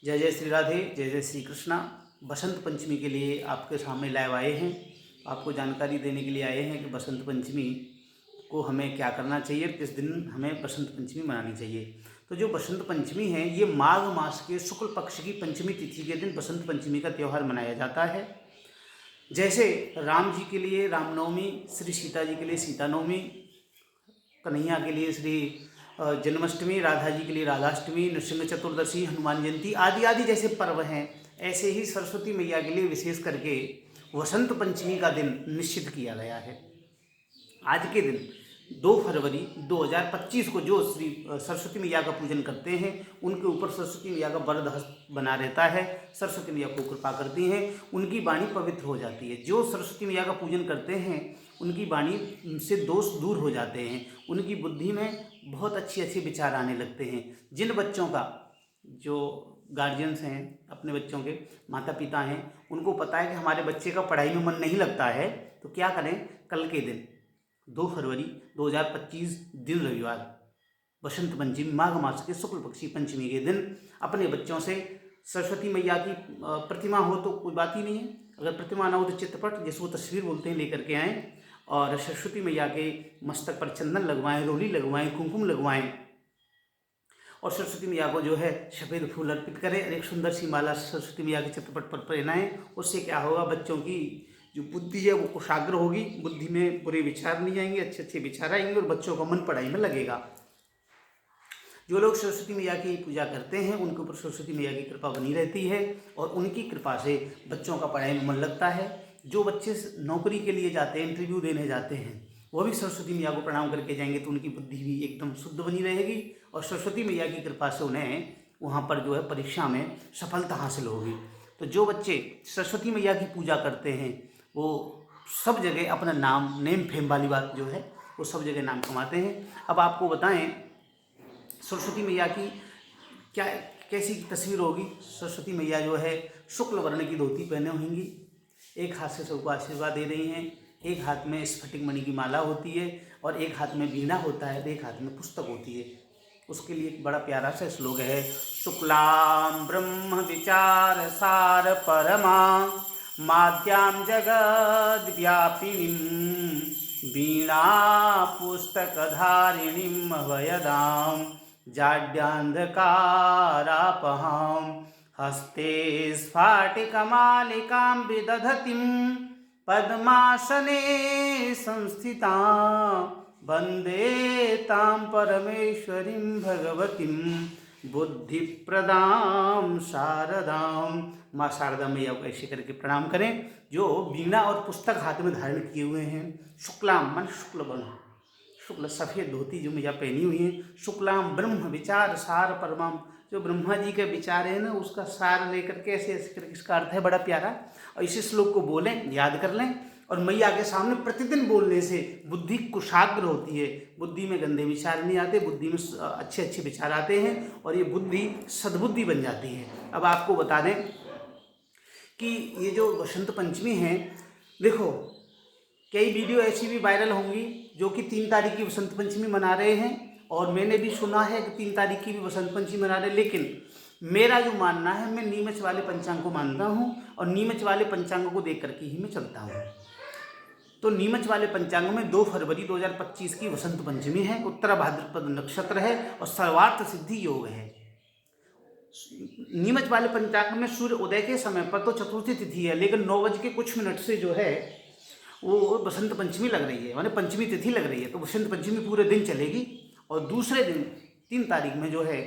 जय जय श्री राधे, जय जय श्री कृष्णा। बसंत पंचमी के लिए आपके सामने लाइव आए हैं। आपको जानकारी देने के लिए आए हैं कि बसंत पंचमी को हमें क्या करना चाहिए, किस दिन हमें बसंत पंचमी मनानी चाहिए। तो जो बसंत पंचमी है ये माघ मास के शुक्ल पक्ष की पंचमी तिथि के दिन बसंत पंचमी का त्यौहार मनाया जाता है। जैसे राम जी के लिए रामनवमी, श्री सीता जी के लिए सीता नवमी, कन्हैया के लिए श्री जन्माष्टमी, राधा जी के लिए राधाष्टमी, नृसिंह चतुर्दशी, हनुमान जयंती आदि आदि जैसे पर्व हैं, ऐसे ही सरस्वती मैया के लिए विशेष करके वसंत पंचमी का दिन निश्चित किया गया है। आज के दिन 2 फरवरी 2025 को जो श्री सरस्वती मैया का पूजन करते हैं उनके ऊपर सरस्वती मैया का वरद हस्त बना रहता है। सरस्वती मैया को कृपा करती हैं, उनकी वाणी पवित्र हो जाती है। जो सरस्वती मैया का पूजन करते हैं उनकी वाणी से दोष दूर हो जाते हैं, उनकी बुद्धि में बहुत अच्छे अच्छे विचार आने लगते हैं। जिन बच्चों का, जो गार्जियंस हैं, अपने बच्चों के माता पिता हैं, उनको पता है कि हमारे बच्चे का पढ़ाई में मन नहीं लगता है, तो क्या करें, कल के दिन 2 फरवरी 2025 दिन रविवार बसंत पंचमी माघ मास के शुक्ल पक्षी पंचमी के दिन अपने बच्चों से सरस्वती मैया की प्रतिमा हो तो कोई बात ही नहीं है, अगर प्रतिमा ना हो तो चित्रपट, जिसको तस्वीर बोलते हैं, लेकर के आएँ और सरस्वती मैया के मस्तक पर चंदन लगवाएं, रोली लगवाएं, कुमकुम लगवाएं और सरस्वती मैया को जो है सफ़ेद फूल अर्पित करें और एक सुंदर सी माला सरस्वती मैया के चित्रपट पर पहनाएं। उससे क्या होगा, बच्चों की जो बुद्धि है वो कुशाग्र होगी, बुद्धि में बुरे विचार नहीं आएंगे, अच्छे अच्छे विचार आएंगे और बच्चों का मन पढ़ाई में लगेगा। जो लोग सरस्वती मैया की पूजा करते हैं उनके ऊपर सरस्वती मैया की कृपा बनी रहती है और उनकी कृपा से बच्चों का पढ़ाई में मन लगता है। जो बच्चे नौकरी के लिए जाते हैं, इंटरव्यू देने जाते हैं, वो भी सरस्वती मैया को प्रणाम करके जाएंगे तो उनकी बुद्धि भी एकदम शुद्ध बनी रहेगी और सरस्वती मैया की कृपा से उन्हें वहाँ पर जो है परीक्षा में सफलता हासिल होगी। तो जो बच्चे सरस्वती मैया की पूजा करते हैं वो सब जगह अपना नाम, नेम फेम वाली बात जो है वो सब जगह नाम कमाते हैं। अब आपको बताएं सरस्वती मैया की क्या कैसी तस्वीर होगी। सरस्वती मैया जो है शुक्ल वर्ण की धोती पहने होंगी, एक हाथ से सबको आशीर्वाद दे रही हैं, एक हाथ में स्फटिक मणि की माला होती है और एक हाथ में वीणा होता है, एक हाथ में पुस्तक होती है। उसके लिए एक बड़ा प्यारा सा श्लोक है, शुक्लां ब्रह्म विचार सार परमा माद्यां जगद व्यापिनीं वीणा पुस्तकधारिणीं अभयदां जाड्यान्धकारापहां हस्ते स्फाटिकमालिकां विदधतीं पद्मासने संस्थितां वन्दे तां परमेश्वरीं भगवतीं बुद्धिप्रदां शारदां। माँ शारदा मैया को ऐसे करके प्रणाम करें जो वीणा और पुस्तक हाथ में धारण किए हुए हैं। शुक्लाम मन शुक्ल वर्ण, शुक्ल सफ़ेद धोती जो मैया पहनी हुई है। शुक्लाम ब्रह्म विचार सार परमाम, जो ब्रह्मा जी के विचार है ना उसका सार लेकर के ऐसे ऐसे करके, इसका अर्थ है बड़ा प्यारा। और इसी श्लोक को बोलें, याद कर लें और मैया के सामने प्रतिदिन बोलने से बुद्धि कुशाग्र होती है, बुद्धि में गंदे विचार नहीं आते, बुद्धि में अच्छे अच्छे विचार आते हैं और ये बुद्धि सद्बुद्धि बन जाती है। अब आपको बता दें कि ये जो बसंत पंचमी है, देखो कई वीडियो ऐसी भी वायरल होंगी जो कि 3 तारीख की बसंत पंचमी मना रहे हैं और मैंने भी सुना है कि 3 तारीख की भी बसंत पंचमी मना रहे हैं। लेकिन मेरा जो मानना है, मैं नीमच वाले पंचांग को मानता हूँ और नीमच वाले पंचांग को देख करके ही मैं चलता हूँ। तो नीमच वाले पंचांग में 2 फरवरी 2025 की बसंत पंचमी है, उत्तरा भाद्रपद नक्षत्र है और सर्वार्थ सिद्धि योग है। नीमच वाले पंचांग में सूर्य उदय के समय पर तो चतुर्थी तिथि है, लेकिन 9 बज के कुछ मिनट से जो है वो बसंत पंचमी लग रही है, माने पंचमी तिथि लग रही है। तो बसंत पंचमी पूरे दिन चलेगी और दूसरे दिन 3 तारीख में जो है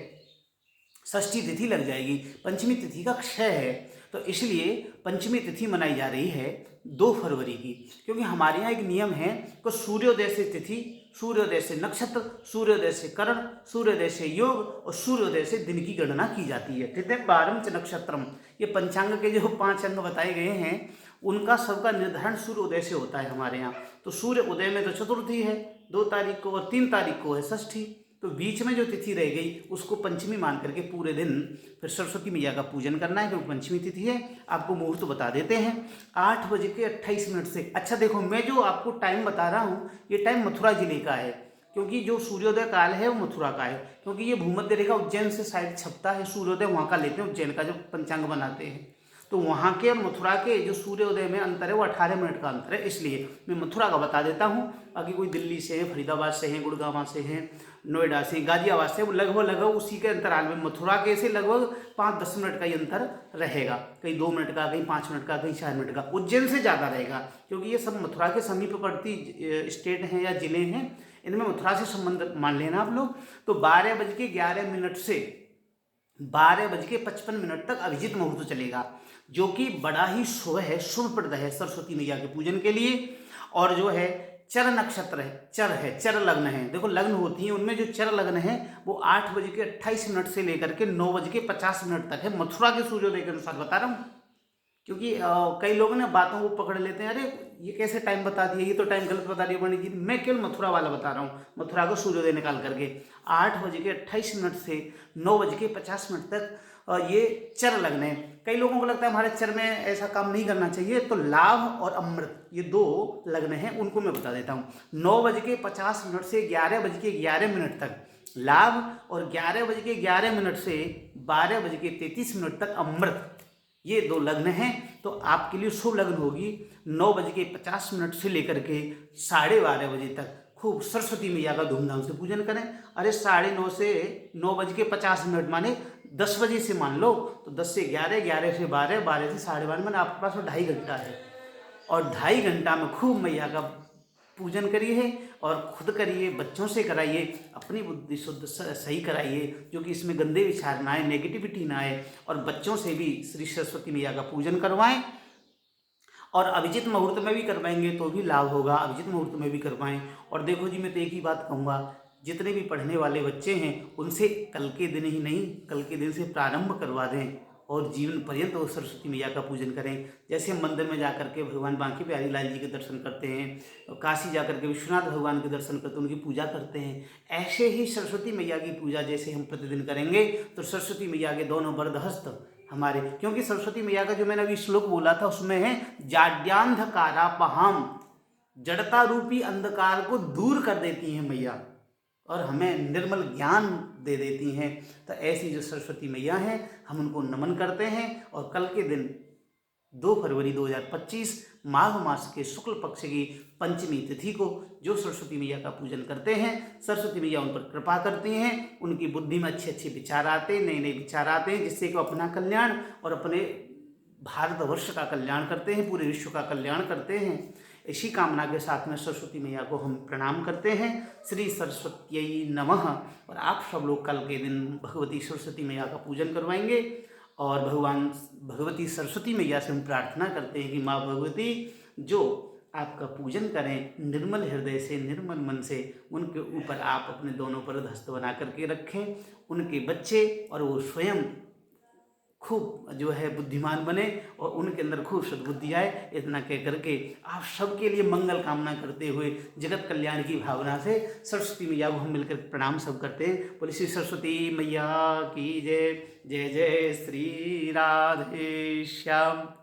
षष्ठी तिथि लग जाएगी। पंचमी तिथि का क्षय है तो इसलिए पंचमी तिथि मनाई जा रही है 2 फरवरी की, क्योंकि हमारे यहाँ एक नियम है कि सूर्योदय से तिथि, सूर्योदय से नक्षत्र, सूर्योदय से करण, सूर्योदय से योग और सूर्योदय से दिन की गणना की जाती है। तिथि पारम च नक्षत्रम, ये पंचांग के जो 5 अंग बताए गए हैं उनका सबका निर्धारण सूर्योदय से होता है हमारे यहाँ। तो सूर्य उदय में तो चतुर्थी है 2 तारीख को और 3 तारीख को है षष्ठी, तो बीच में जो तिथि रह गई उसको पंचमी मान करके पूरे दिन फिर सरस्वती मैया का पूजन करना है, क्योंकि पंचमी तिथि है। आपको मुहूर्त बता देते हैं 8 बज के 28 मिनट से। अच्छा देखो, मैं जो आपको टाइम बता रहा हूँ ये टाइम मथुरा जिले का है, क्योंकि जो सूर्योदय काल है वो मथुरा का है, क्योंकि ये भूमध्य रेखा उज्जैन से शायद छपता है, सूर्योदय वहाँ का लेते हैं, उज्जैन का जो पंचांग बनाते हैं। तो वहाँ के और मथुरा के जो सूर्योदय में अंतर है वो 18 मिनट का अंतर है, इसलिए मैं मथुरा का बता देता हूँ। बाकी कोई दिल्ली से है, फरीदाबाद से है, गुड़गांव से है, नोएडा से, गाजियाबाद से, वो लगभग उसी के अंतराल में मथुरा के से लगभग 5-10 मिनट का ही अंतर रहेगा, कहीं 2 मिनट का, कहीं 5 मिनट का, कहीं 4 मिनट का। उज्जैन से ज़्यादा रहेगा, क्योंकि ये सब मथुरा के समीपवर्ती स्टेट हैं या जिले हैं, इनमें मथुरा से संबंध मान लेना आप लोग। तो 12:11 से 12:55 तक अभिजीत मुहूर्त चलेगा, जो कि बड़ा ही शुभ है, शुभप्रद है सरस्वती मैया के पूजन के लिए। और जो है चर नक्षत्र है, चर लग्न है, देखो लग्न होती है, उनमें जो चर लग्न है वो 8:28 से लेकर के 9:50 तक है, मथुरा के सूर्योदय के अनुसार बता रहा हूँ। क्योंकि कई लोग ना बातों को पकड़ लेते हैं, अरे ये कैसे टाइम बता दिया, ये तो टाइम गलत बता दिया पंडित जी। मैं केवल मथुरा वाला बता रहा हूँ, मथुरा को सूर्योदय निकाल करके 8:28 से 9:50 तक ये चर लग्न है। कई लोगों को लगता है हमारे चर में ऐसा काम नहीं करना चाहिए, तो लाभ और अमृत ये 2 लग्न हैं, उनको मैं बता देता हूँ। 9:50 से 11:11 तक लाभ, और 11:11 से 12:33 तक अमृत, ये 2 लग्न हैं। तो आपके लिए शुभ लग्न होगी 9:50 से लेकर के 12:30 बजे तक। खूब सरस्वती मैया का धूमधाम से पूजन करें। अरे 9:30 से 9:50 माने 10 बजे से मान लो, तो 10 से 11, 11 से 12, 12 से 12:30 माने आपके पास 2.5 घंटा है, और 2.5 घंटा में खूब मैया का पूजन करिए, और खुद करिए, बच्चों से कराइए, अपनी बुद्धि शुद्ध सही कराइए, जो कि इसमें गंदे विचार ना आए, नेगेटिविटी ना आए, और बच्चों से भी श्री सरस्वती मैया का पूजन करवाएं। और अभिजीत मुहूर्त में भी करवाएंगे तो भी लाभ होगा, अभिजीत मुहूर्त में भी करवाएं। और देखो जी, मैं तो एक ही बात कहूँगा, जितने भी पढ़ने वाले बच्चे हैं उनसे कल के दिन ही नहीं, कल के दिन से प्रारंभ करवा दें, और जीवन पर्यंत वो सरस्वती मैया का पूजन करें। जैसे हम मंदिर में जाकर के भगवान बांके बिहारी लाल जी के दर्शन करते हैं, काशी जाकर के विश्वनाथ भगवान के दर्शन करते हैं, उनकी पूजा करते हैं, ऐसे ही सरस्वती मैया की पूजा जैसे हम प्रतिदिन करेंगे, तो सरस्वती मैया के दोनों वरद हस्त हमारे, क्योंकि सरस्वती मैया का जो मैंने अभी श्लोक बोला था उसमें है जाड्यांधकारापहाम, जड़ता रूपी अंधकार को दूर कर देती हैं मैया, और हमें निर्मल ज्ञान दे देती हैं। तो ऐसी जो सरस्वती मैया हैं, हम उनको नमन करते हैं। और कल के दिन 2 फरवरी 2025 माघ मास के शुक्ल पक्ष की पंचमी तिथि को जो सरस्वती मैया का पूजन करते हैं, सरस्वती मैया उन पर कृपा करती हैं, उनकी बुद्धि में अच्छे अच्छे विचार आते हैं, नए नए विचार आते हैं, जिससे कि अपना कल्याण और अपने भारतवर्ष का कल्याण करते हैं, पूरे विश्व का कल्याण करते हैं। इसी कामना के साथ में सरस्वती मैया को हम प्रणाम करते हैं। श्री सरस्वती नमः। और आप सब लोग कल के दिन भगवती सरस्वती मैया का पूजन करवाएंगे, और भगवान भगवती सरस्वती मैया से हम प्रार्थना करते हैं कि माँ भगवती जो आपका पूजन करें निर्मल हृदय से, निर्मल मन से, उनके ऊपर आप अपने दोनों पर हस्त बना करके रखें, उनके बच्चे और वो स्वयं खूब जो है बुद्धिमान बने, और उनके अंदर खूब सद्बुद्धि आए। इतना कह करके आप सबके लिए मंगल कामना करते हुए जगत कल्याण की भावना से सरस्वती मैया को हम मिलकर प्रणाम सब करते हैं। बोले श्री सरस्वती मैया की जय। जय जय श्री राधे श्याम।